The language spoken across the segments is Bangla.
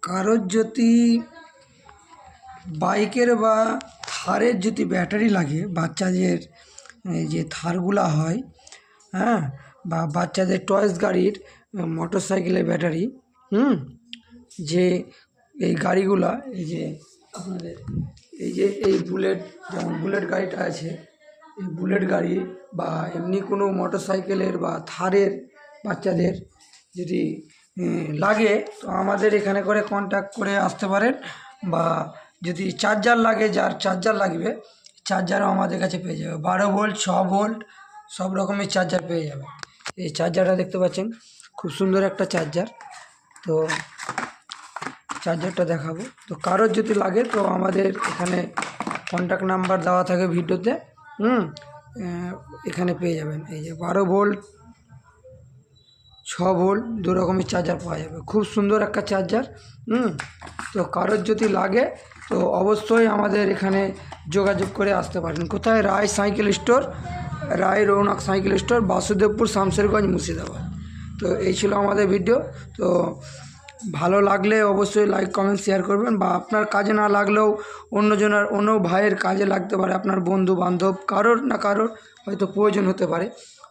কারোর যদি বাইকের বা থারের যদি ব্যাটারি লাগে, বাচ্চাদের যে থারগুলা হয়, হ্যাঁ, বা বাচ্চাদের টয়েস গাড়ির মোটর সাইকেলের ব্যাটারি, যে এই গাড়িগুলা, এই যে আপনাদের এই বুলেট, যেমন বুলেট গাড়িটা আছে, এই বুলেট গাড়ি বা এমনি কোনো মোটর সাইকেলের বা থারের বাচ্চাদের যদি লাগে, তো আমাদের এখানে করে কন্ট্যাক্ট করে আসতে পারেন। বা যদি চার্জার লাগে, যার চার্জার লাগবে, চার্জারও আমাদের কাছে পেয়ে যাবে। 12 ভোল্ট, 6 ভোল্ট সব রকমের চার্জার পেয়ে যাবে। এই চার্জারটা দেখতে পাচ্ছেন, খুব সুন্দর একটা চার্জার। তো চার্জারটা দেখাবো। তো কারোর যদি লাগে তো আমাদের এখানে কন্ট্যাক্ট নাম্বার দেওয়া থাকে ভিডিওতে, এখানে পেয়ে যাবেন। এই যে 12 ভোল্ট, 6 ভোল্ট দু রকমের চার্জার পাওয়া যাবে। খুব সুন্দর একটা চার্জার। তো কারোর যদি লাগে তো অবশ্যই আমাদের এখানে যোগাযোগ করে আসতে পারেন। কোথায়? রায় সাইকেল স্টোর, রায় রৌনক সাইকেল স্টোর, বাসুদেবপুর, শামশেরগঞ্জ, মুর্শিদাবাদ। তো এই ছিল আমাদের ভিডিও। তো ভালো লাগলে অবশ্যই লাইক, কমেন্ট, শেয়ার করবেন। বা আপনার কাজে না লাগলেও অন্য ভাইয়ের কাজে লাগতে পারে, আপনার বন্ধু বান্ধব কারোর না কারোর হয়তো প্রয়োজন হতে পারে।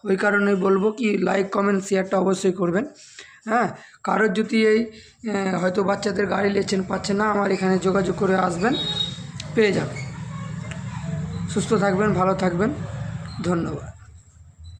ওই কারণেই বলবো কি লাইক, কমেন্ট, শেয়ারটা অবশ্যই করবেন। হ্যাঁ, কারোর যদি এই হয়তো বাচ্চাদের গাড়ি নিচ্ছেন, পাচ্ছেন না, আমার এখানে যোগাযোগ করে আসবেন, পেয়ে যাবেন। সুস্থ থাকবেন, ভালো থাকবেন, ধন্যবাদ।